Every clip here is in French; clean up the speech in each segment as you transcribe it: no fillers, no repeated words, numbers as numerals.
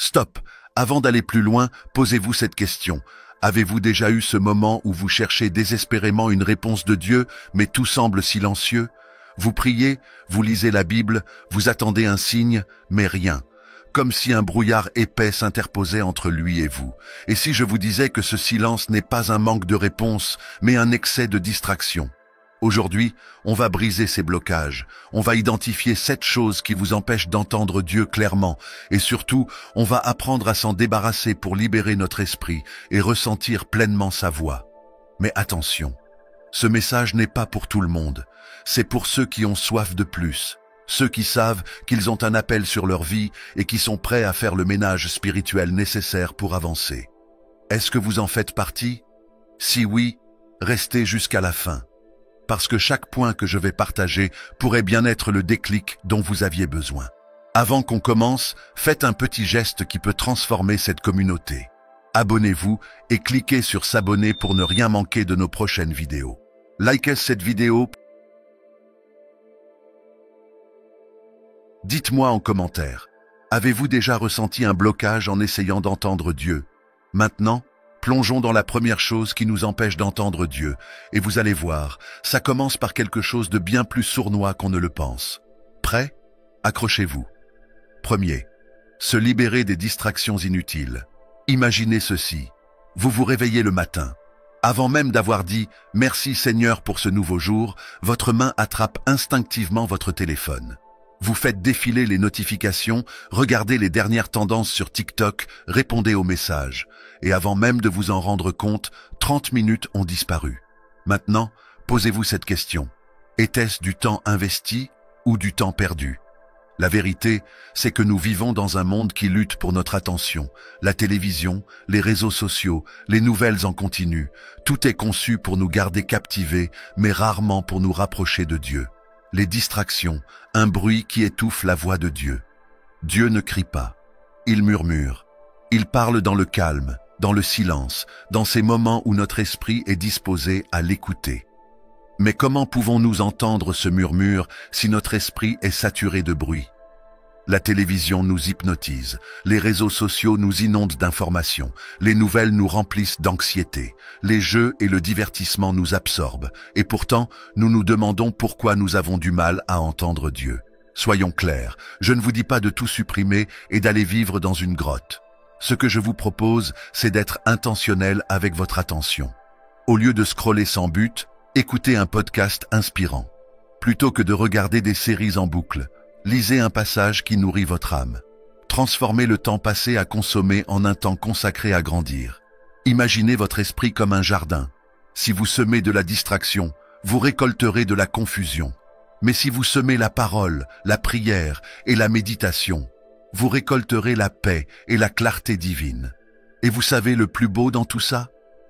Stop! Avant d'aller plus loin, posez-vous cette question. Avez-vous déjà eu ce moment où vous cherchez désespérément une réponse de Dieu, mais tout semble silencieux? Vous priez, vous lisez la Bible, vous attendez un signe, mais rien. Comme si un brouillard épais s'interposait entre lui et vous. Et si je vous disais que ce silence n'est pas un manque de réponse, mais un excès de distraction? Aujourd'hui, on va briser ces blocages. On va identifier 7 choses qui vous empêchent d'entendre Dieu clairement. Et surtout, on va apprendre à s'en débarrasser pour libérer notre esprit et ressentir pleinement sa voix. Mais attention, ce message n'est pas pour tout le monde. C'est pour ceux qui ont soif de plus. Ceux qui savent qu'ils ont un appel sur leur vie et qui sont prêts à faire le ménage spirituel nécessaire pour avancer. Est-ce que vous en faites partie? Si oui, restez jusqu'à la fin. Parce que chaque point que je vais partager pourrait bien être le déclic dont vous aviez besoin. Avant qu'on commence, faites un petit geste qui peut transformer cette communauté. Abonnez-vous et cliquez sur s'abonner pour ne rien manquer de nos prochaines vidéos. Likez cette vidéo. Dites-moi en commentaire, avez-vous déjà ressenti un blocage en essayant d'entendre Dieu? Maintenant, plongeons dans la première chose qui nous empêche d'entendre Dieu, et vous allez voir, ça commence par quelque chose de bien plus sournois qu'on ne le pense. Prêt? Accrochez-vous. Premier, se libérer des distractions inutiles. Imaginez ceci, vous vous réveillez le matin. Avant même d'avoir dit « Merci Seigneur pour ce nouveau jour », votre main attrape instinctivement votre téléphone. Vous faites défiler les notifications, regardez les dernières tendances sur TikTok, répondez aux messages. Et avant même de vous en rendre compte, 30 minutes ont disparu. Maintenant, posez-vous cette question. Était-ce du temps investi ou du temps perdu? La vérité, c'est que nous vivons dans un monde qui lutte pour notre attention. La télévision, les réseaux sociaux, les nouvelles en continu, tout est conçu pour nous garder captivés, mais rarement pour nous rapprocher de Dieu. Les distractions, un bruit qui étouffe la voix de Dieu. Dieu ne crie pas, il murmure. Il parle dans le calme, dans le silence, dans ces moments où notre esprit est disposé à l'écouter. Mais comment pouvons-nous entendre ce murmure si notre esprit est saturé de bruit? La télévision nous hypnotise, les réseaux sociaux nous inondent d'informations, les nouvelles nous remplissent d'anxiété, les jeux et le divertissement nous absorbent, et pourtant, nous nous demandons pourquoi nous avons du mal à entendre Dieu. Soyons clairs, je ne vous dis pas de tout supprimer et d'aller vivre dans une grotte. Ce que je vous propose, c'est d'être intentionnel avec votre attention. Au lieu de scroller sans but, écoutez un podcast inspirant. Plutôt que de regarder des séries en boucle, lisez un passage qui nourrit votre âme. Transformez le temps passé à consommer en un temps consacré à grandir. Imaginez votre esprit comme un jardin. Si vous semez de la distraction, vous récolterez de la confusion. Mais si vous semez la parole, la prière et la méditation, vous récolterez la paix et la clarté divine. Et vous savez le plus beau dans tout ça?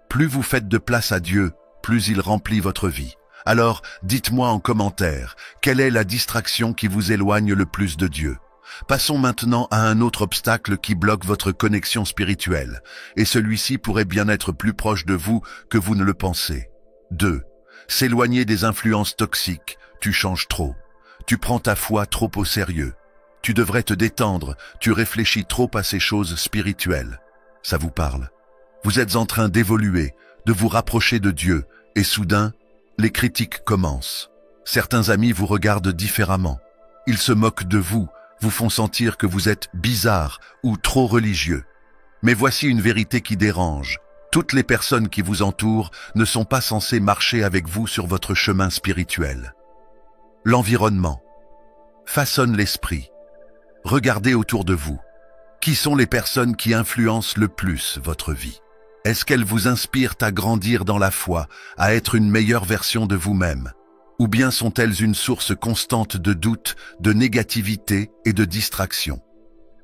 Plus vous faites de place à Dieu, plus il remplit votre vie. Alors, dites-moi en commentaire, quelle est la distraction qui vous éloigne le plus de Dieu? Passons maintenant à un autre obstacle qui bloque votre connexion spirituelle, et celui-ci pourrait bien être plus proche de vous que vous ne le pensez. 2. S'éloigner des influences toxiques. Tu changes trop. Tu prends ta foi trop au sérieux. Tu devrais te détendre, tu réfléchis trop à ces choses spirituelles. Ça vous parle? Vous êtes en train d'évoluer, de vous rapprocher de Dieu, et soudain, les critiques commencent. Certains amis vous regardent différemment. Ils se moquent de vous, vous font sentir que vous êtes bizarre ou trop religieux. Mais voici une vérité qui dérange. Toutes les personnes qui vous entourent ne sont pas censées marcher avec vous sur votre chemin spirituel. L'environnement façonne l'esprit. Regardez autour de vous. Qui sont les personnes qui influencent le plus votre vie? Est-ce qu'elles vous inspirent à grandir dans la foi, à être une meilleure version de vous-même? Ou bien sont-elles une source constante de doute, de négativité et de distraction?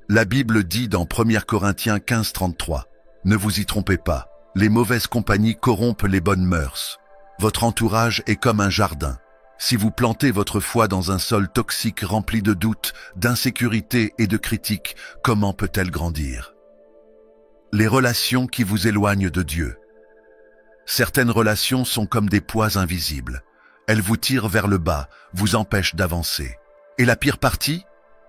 La Bible dit dans 1 Corinthiens 15:33, « Ne vous y trompez pas, les mauvaises compagnies corrompent les bonnes mœurs. Votre entourage est comme un jardin. Si vous plantez votre foi dans un sol toxique rempli de doutes, d'insécurité et de critiques, comment peut-elle grandir? » Les relations qui vous éloignent de Dieu. Certaines relations sont comme des poids invisibles. Elles vous tirent vers le bas, vous empêchent d'avancer. Et la pire partie?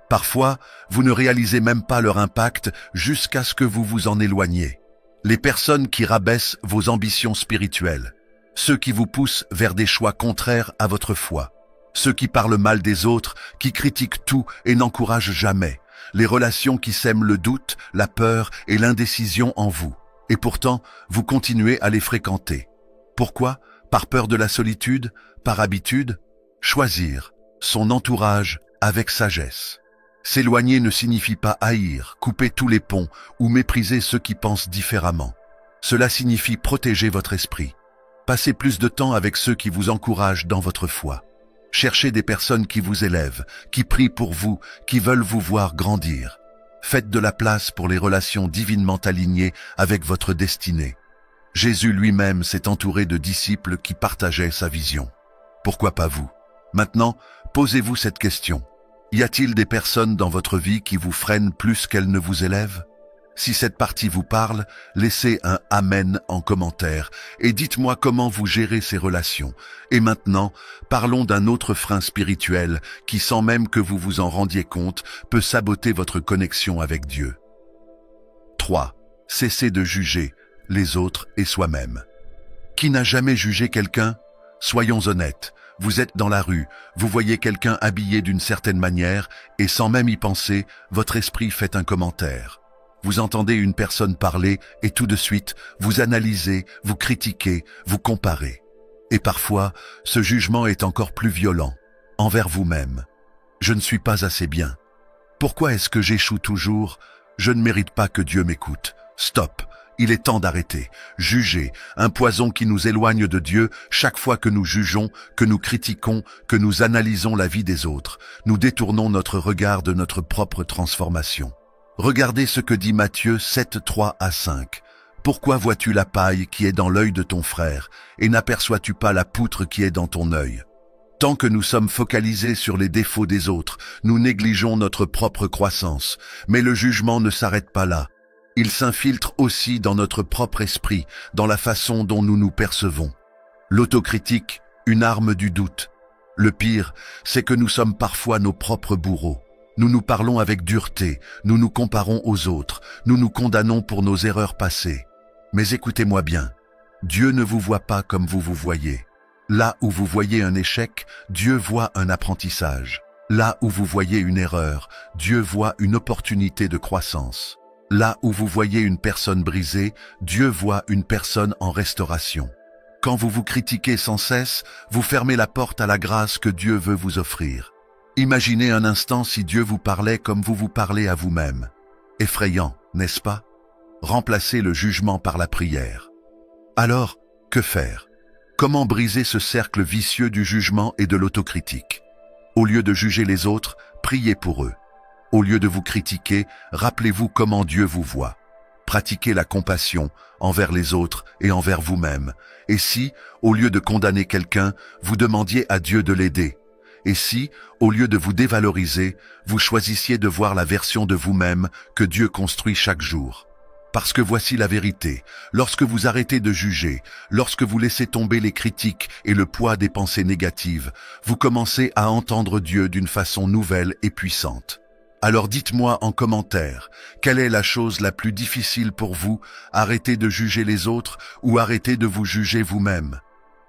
Parfois, vous ne réalisez même pas leur impact jusqu'à ce que vous vous en éloigniez. Les personnes qui rabaissent vos ambitions spirituelles, ceux qui vous poussent vers des choix contraires à votre foi, ceux qui parlent mal des autres, qui critiquent tout et n'encouragent jamais, les relations qui sèment le doute, la peur et l'indécision en vous. Et pourtant, vous continuez à les fréquenter. Pourquoi? Par peur de la solitude? Par habitude? Choisir son entourage avec sagesse. S'éloigner ne signifie pas haïr, couper tous les ponts ou mépriser ceux qui pensent différemment. Cela signifie protéger votre esprit. Passez plus de temps avec ceux qui vous encouragent dans votre foi. Cherchez des personnes qui vous élèvent, qui prient pour vous, qui veulent vous voir grandir. Faites de la place pour les relations divinement alignées avec votre destinée. Jésus lui-même s'est entouré de disciples qui partageaient sa vision. Pourquoi pas vous? Maintenant, posez-vous cette question. Y a-t-il des personnes dans votre vie qui vous freinent plus qu'elles ne vous élèvent? Si cette partie vous parle, laissez un « Amen » en commentaire et dites-moi comment vous gérez ces relations. Et maintenant, parlons d'un autre frein spirituel qui, sans même que vous vous en rendiez compte, peut saboter votre connexion avec Dieu. 3. Cessez de juger les autres et soi-même. Qui n'a jamais jugé quelqu'un? Soyons honnêtes. Vous êtes dans la rue, vous voyez quelqu'un habillé d'une certaine manière et sans même y penser, votre esprit fait un commentaire. Vous entendez une personne parler et tout de suite, vous analysez, vous critiquez, vous comparez. Et parfois, ce jugement est encore plus violent, envers vous-même. Je ne suis pas assez bien. Pourquoi est-ce que j'échoue toujours? Je ne mérite pas que Dieu m'écoute. Stop! Il est temps d'arrêter. Juger, un poison qui nous éloigne de Dieu chaque fois que nous jugeons, que nous critiquons, que nous analysons la vie des autres. Nous détournons notre regard de notre propre transformation. Regardez ce que dit Matthieu 7, 3 à 5. Pourquoi vois-tu la paille qui est dans l'œil de ton frère et n'aperçois-tu pas la poutre qui est dans ton œil? Tant que nous sommes focalisés sur les défauts des autres, nous négligeons notre propre croissance. Mais le jugement ne s'arrête pas là. Il s'infiltre aussi dans notre propre esprit, dans la façon dont nous nous percevons. L'autocritique, une arme du doute. Le pire, c'est que nous sommes parfois nos propres bourreaux. Nous nous parlons avec dureté, nous nous comparons aux autres, nous nous condamnons pour nos erreurs passées. Mais écoutez-moi bien, Dieu ne vous voit pas comme vous vous voyez. Là où vous voyez un échec, Dieu voit un apprentissage. Là où vous voyez une erreur, Dieu voit une opportunité de croissance. Là où vous voyez une personne brisée, Dieu voit une personne en restauration. Quand vous vous critiquez sans cesse, vous fermez la porte à la grâce que Dieu veut vous offrir. Imaginez un instant si Dieu vous parlait comme vous vous parlez à vous-même. Effrayant, n'est-ce pas? Remplacez le jugement par la prière. Alors, que faire? Comment briser ce cercle vicieux du jugement et de l'autocritique? Au lieu de juger les autres, priez pour eux. Au lieu de vous critiquer, rappelez-vous comment Dieu vous voit. Pratiquez la compassion envers les autres et envers vous-même. Et si, au lieu de condamner quelqu'un, vous demandiez à Dieu de l'aider? Et si, au lieu de vous dévaloriser, vous choisissiez de voir la version de vous-même que Dieu construit chaque jour? Parce que voici la vérité, lorsque vous arrêtez de juger, lorsque vous laissez tomber les critiques et le poids des pensées négatives, vous commencez à entendre Dieu d'une façon nouvelle et puissante. Alors dites-moi en commentaire, quelle est la chose la plus difficile pour vous, arrêter de juger les autres ou arrêter de vous juger vous-même?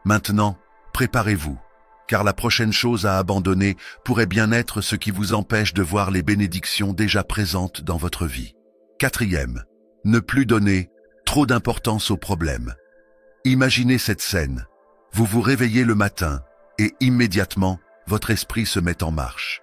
Maintenant, préparez-vous, car la prochaine chose à abandonner pourrait bien être ce qui vous empêche de voir les bénédictions déjà présentes dans votre vie. 4e, ne plus donner trop d'importance aux problèmes. Imaginez cette scène. Vous vous réveillez le matin et immédiatement, votre esprit se met en marche.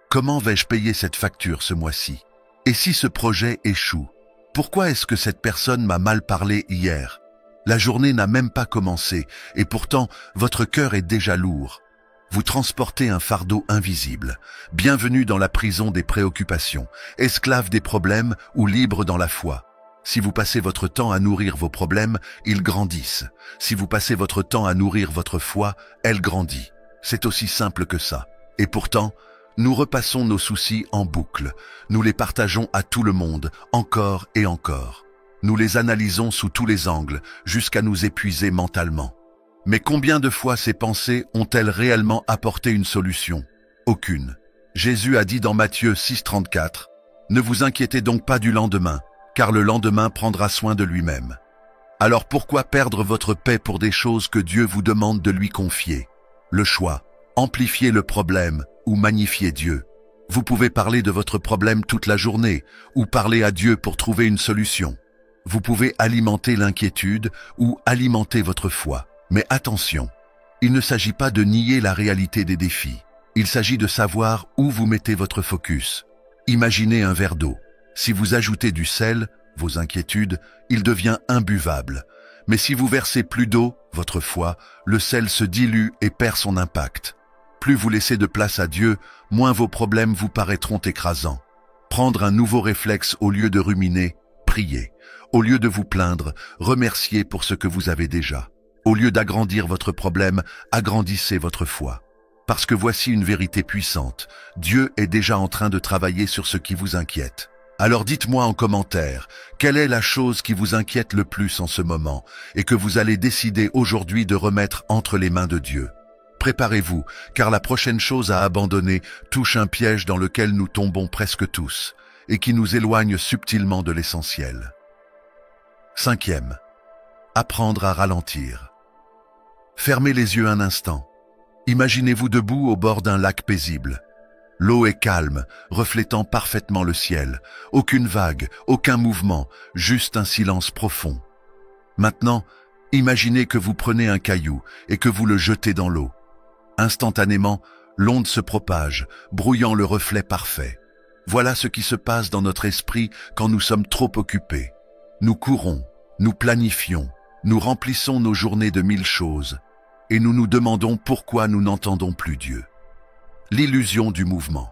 Comment vais-je payer cette facture ce mois-ci? Et si ce projet échoue? Pourquoi est-ce que cette personne m'a mal parlé hier? La journée n'a même pas commencé et pourtant votre cœur est déjà lourd. Vous transportez un fardeau invisible. Bienvenue dans la prison des préoccupations, esclave des problèmes ou libre dans la foi. Si vous passez votre temps à nourrir vos problèmes, ils grandissent. Si vous passez votre temps à nourrir votre foi, elle grandit. C'est aussi simple que ça. Et pourtant, nous repassons nos soucis en boucle. Nous les partageons à tout le monde, encore et encore. Nous les analysons sous tous les angles, jusqu'à nous épuiser mentalement. Mais combien de fois ces pensées ont-elles réellement apporté une solution? Aucune. Jésus a dit dans Matthieu 6,34, « Ne vous inquiétez donc pas du lendemain, car le lendemain prendra soin de lui-même. » Alors pourquoi perdre votre paix pour des choses que Dieu vous demande de lui confier? Le choix, amplifier le problème ou magnifier Dieu. Vous pouvez parler de votre problème toute la journée ou parler à Dieu pour trouver une solution. Vous pouvez alimenter l'inquiétude ou alimenter votre foi. Mais attention, il ne s'agit pas de nier la réalité des défis. Il s'agit de savoir où vous mettez votre focus. Imaginez un verre d'eau. Si vous ajoutez du sel, vos inquiétudes, il devient imbuvable. Mais si vous versez plus d'eau, votre foi, le sel se dilue et perd son impact. Plus vous laissez de place à Dieu, moins vos problèmes vous paraîtront écrasants. Prendre un nouveau réflexe au lieu de ruminer, priez. Au lieu de vous plaindre, remerciez pour ce que vous avez déjà. Au lieu d'agrandir votre problème, agrandissez votre foi. Parce que voici une vérité puissante. Dieu est déjà en train de travailler sur ce qui vous inquiète. Alors dites-moi en commentaire, quelle est la chose qui vous inquiète le plus en ce moment et que vous allez décider aujourd'hui de remettre entre les mains de Dieu. Préparez-vous, car la prochaine chose à abandonner touche un piège dans lequel nous tombons presque tous et qui nous éloigne subtilement de l'essentiel. 5e. Apprendre à ralentir. Fermez les yeux un instant. Imaginez-vous debout au bord d'un lac paisible. L'eau est calme, reflétant parfaitement le ciel. Aucune vague, aucun mouvement, juste un silence profond. Maintenant, imaginez que vous prenez un caillou et que vous le jetez dans l'eau. Instantanément, l'onde se propage, brouillant le reflet parfait. Voilà ce qui se passe dans notre esprit quand nous sommes trop occupés. Nous courons, nous planifions, nous remplissons nos journées de 1000 choses, et nous nous demandons pourquoi nous n'entendons plus Dieu. L'illusion du mouvement.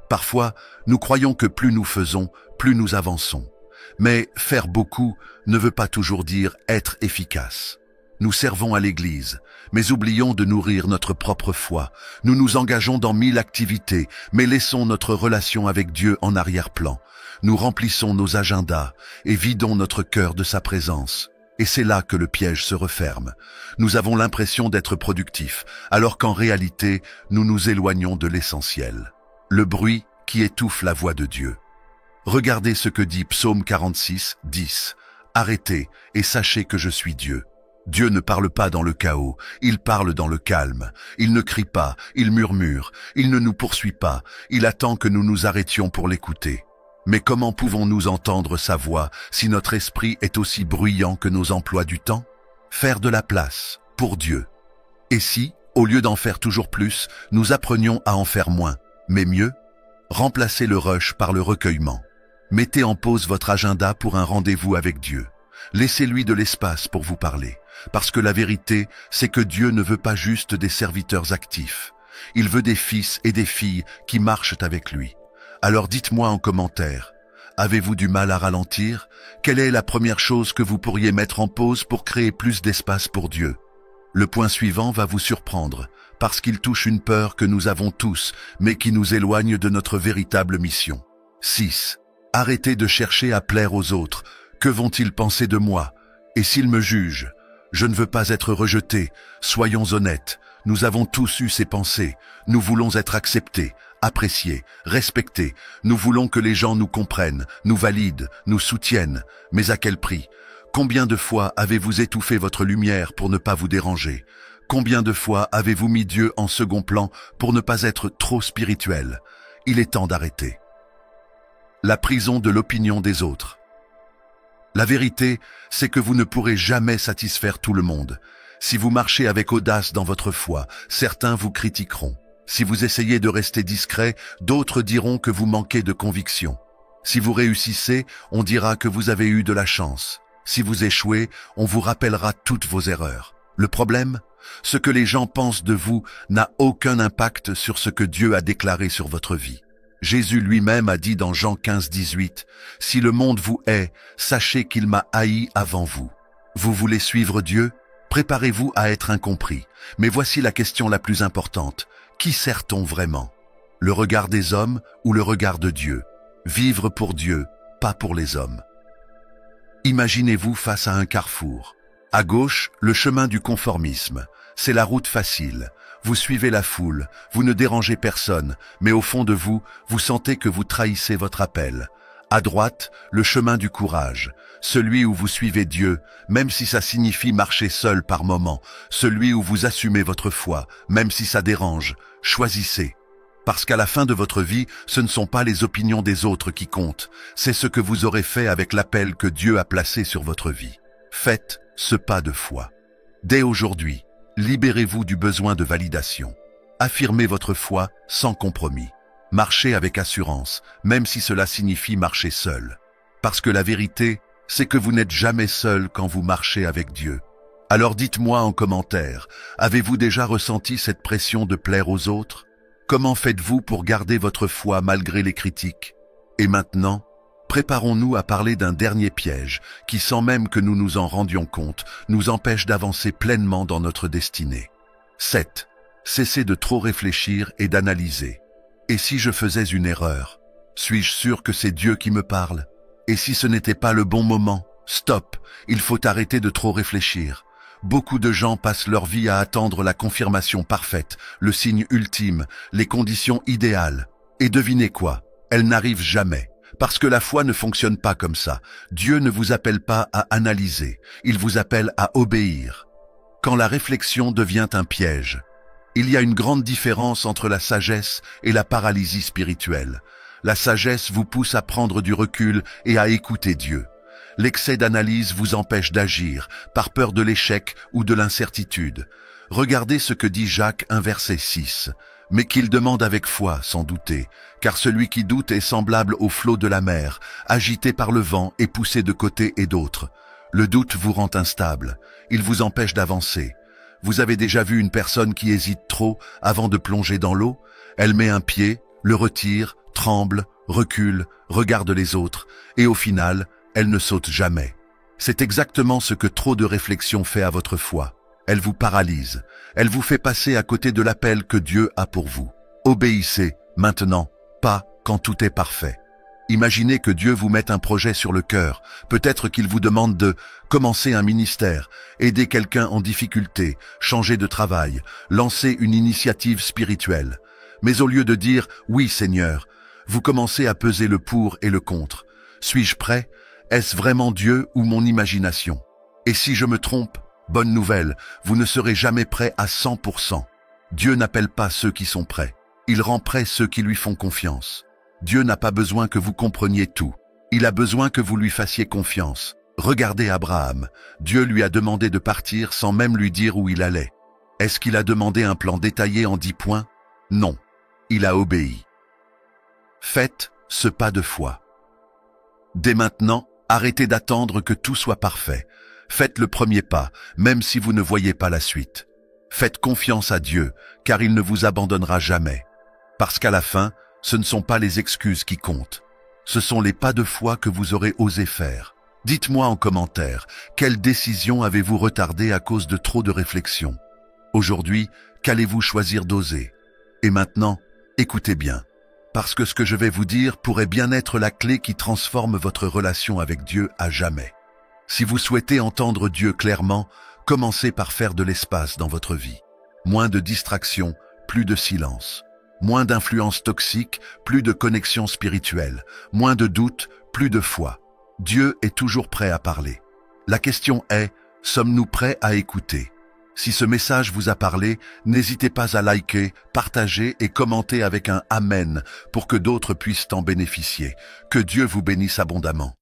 Parfois, nous croyons que plus nous faisons, plus nous avançons. Mais faire beaucoup ne veut pas toujours dire être efficace. Nous servons à l'Église, mais oublions de nourrir notre propre foi. Nous nous engageons dans 1000 activités, mais laissons notre relation avec Dieu en arrière-plan. Nous remplissons nos agendas et vidons notre cœur de sa présence. Et c'est là que le piège se referme. Nous avons l'impression d'être productifs, alors qu'en réalité, nous nous éloignons de l'essentiel. Le bruit qui étouffe la voix de Dieu. Regardez ce que dit Psaume 46, 10. « Arrêtez et sachez que je suis Dieu. » Dieu ne parle pas dans le chaos, il parle dans le calme. Il ne crie pas, il murmure, il ne nous poursuit pas, il attend que nous nous arrêtions pour l'écouter. Mais comment pouvons-nous entendre sa voix si notre esprit est aussi bruyant que nos emplois du temps? Faire de la place pour Dieu. Et si, au lieu d'en faire toujours plus, nous apprenions à en faire moins, mais mieux? Remplacez le rush par le recueillement. Mettez en pause votre agenda pour un rendez-vous avec Dieu. Laissez-lui de l'espace pour vous parler. Parce que la vérité, c'est que Dieu ne veut pas juste des serviteurs actifs. Il veut des fils et des filles qui marchent avec lui. Alors dites-moi en commentaire, avez-vous du mal à ralentir? Quelle est la première chose que vous pourriez mettre en pause pour créer plus d'espace pour Dieu? Le point suivant va vous surprendre, parce qu'il touche une peur que nous avons tous, mais qui nous éloigne de notre véritable mission. 6. Arrêtez de chercher à plaire aux autres. Que vont-ils penser de moi? Et s'ils me jugent? Je ne veux pas être rejeté. Soyons honnêtes. Nous avons tous eu ces pensées. Nous voulons être acceptés, appréciés, respectés. Nous voulons que les gens nous comprennent, nous valident, nous soutiennent. Mais à quel prix? Combien de fois avez-vous étouffé votre lumière pour ne pas vous déranger? Combien de fois avez-vous mis Dieu en second plan pour ne pas être trop spirituel? Il est temps d'arrêter. La prison de l'opinion des autres. La vérité, c'est que vous ne pourrez jamais satisfaire tout le monde. Si vous marchez avec audace dans votre foi, certains vous critiqueront. Si vous essayez de rester discret, d'autres diront que vous manquez de conviction. Si vous réussissez, on dira que vous avez eu de la chance. Si vous échouez, on vous rappellera toutes vos erreurs. Le problème? Ce que les gens pensent de vous n'a aucun impact sur ce que Dieu a déclaré sur votre vie. Jésus lui-même a dit dans Jean 15, 18, « Si le monde vous hait, sachez qu'il m'a haï avant vous. » Vous voulez suivre Dieu? Préparez-vous à être incompris. Mais voici la question la plus importante. Qui sert-on vraiment? Le regard des hommes ou le regard de Dieu? Vivre pour Dieu, pas pour les hommes. Imaginez-vous face à un carrefour. À gauche, le chemin du conformisme. C'est la route facile. Vous suivez la foule, vous ne dérangez personne, mais au fond de vous, vous sentez que vous trahissez votre appel. À droite, le chemin du courage, celui où vous suivez Dieu, même si ça signifie marcher seul par moments, celui où vous assumez votre foi, même si ça dérange. Choisissez. Parce qu'à la fin de votre vie, ce ne sont pas les opinions des autres qui comptent, c'est ce que vous aurez fait avec l'appel que Dieu a placé sur votre vie. Faites ce pas de foi. Dès aujourd'hui, libérez-vous du besoin de validation. Affirmez votre foi sans compromis. Marchez avec assurance, même si cela signifie marcher seul. Parce que la vérité, c'est que vous n'êtes jamais seul quand vous marchez avec Dieu. Alors dites-moi en commentaire, avez-vous déjà ressenti cette pression de plaire aux autres? Comment faites-vous pour garder votre foi malgré les critiques? Et maintenant, préparons-nous à parler d'un dernier piège qui, sans même que nous nous en rendions compte, nous empêche d'avancer pleinement dans notre destinée. 7. Cessez de trop réfléchir et d'analyser. Et si je faisais une erreur? Suis-je sûr que c'est Dieu qui me parle? Et si ce n'était pas le bon moment? Stop, il faut arrêter de trop réfléchir. Beaucoup de gens passent leur vie à attendre la confirmation parfaite, le signe ultime, les conditions idéales. Et devinez quoi? Elles n'arrivent jamais. Parce que la foi ne fonctionne pas comme ça. Dieu ne vous appelle pas à analyser, il vous appelle à obéir. Quand la réflexion devient un piège, il y a une grande différence entre la sagesse et la paralysie spirituelle. La sagesse vous pousse à prendre du recul et à écouter Dieu. L'excès d'analyse vous empêche d'agir, par peur de l'échec ou de l'incertitude. Regardez ce que dit Jacques 1 verset 6. Mais qu'il demande avec foi, sans douter, car celui qui doute est semblable au flot de la mer, agité par le vent et poussé de côté et d'autre. Le doute vous rend instable, il vous empêche d'avancer. Vous avez déjà vu une personne qui hésite trop avant de plonger dans l'eau? Elle met un pied, le retire, tremble, recule, regarde les autres, et au final, elle ne saute jamais. C'est exactement ce que trop de réflexion fait à votre foi. Elle vous paralyse. Elle vous fait passer à côté de l'appel que Dieu a pour vous. Obéissez, maintenant, pas quand tout est parfait. Imaginez que Dieu vous mette un projet sur le cœur. Peut-être qu'il vous demande de commencer un ministère, aider quelqu'un en difficulté, changer de travail, lancer une initiative spirituelle. Mais au lieu de dire « Oui, Seigneur », vous commencez à peser le pour et le contre. Suis-je prêt? Est-ce vraiment Dieu ou mon imagination? Et si je me trompe? Bonne nouvelle, vous ne serez jamais prêt à 100%. Dieu n'appelle pas ceux qui sont prêts. Il rend prêts ceux qui lui font confiance. Dieu n'a pas besoin que vous compreniez tout. Il a besoin que vous lui fassiez confiance. Regardez Abraham. Dieu lui a demandé de partir sans même lui dire où il allait. Est-ce qu'il a demandé un plan détaillé en 10 points? Non. Il a obéi. Faites ce pas de foi. Dès maintenant, arrêtez d'attendre que tout soit parfait. Faites le premier pas, même si vous ne voyez pas la suite. Faites confiance à Dieu, car il ne vous abandonnera jamais. Parce qu'à la fin, ce ne sont pas les excuses qui comptent. Ce sont les pas de foi que vous aurez osé faire. Dites-moi en commentaire, quelle décision avez-vous retardée à cause de trop de réflexion? Aujourd'hui, qu'allez-vous choisir d'oser? Et maintenant, écoutez bien. Parce que ce que je vais vous dire pourrait bien être la clé qui transforme votre relation avec Dieu à jamais. Si vous souhaitez entendre Dieu clairement, commencez par faire de l'espace dans votre vie. Moins de distractions, plus de silence. Moins d'influences toxiques, plus de connexion spirituelle. Moins de doutes, plus de foi. Dieu est toujours prêt à parler. La question est, sommes-nous prêts à écouter? Si ce message vous a parlé, n'hésitez pas à liker, partager et commenter avec un Amen pour que d'autres puissent en bénéficier. Que Dieu vous bénisse abondamment.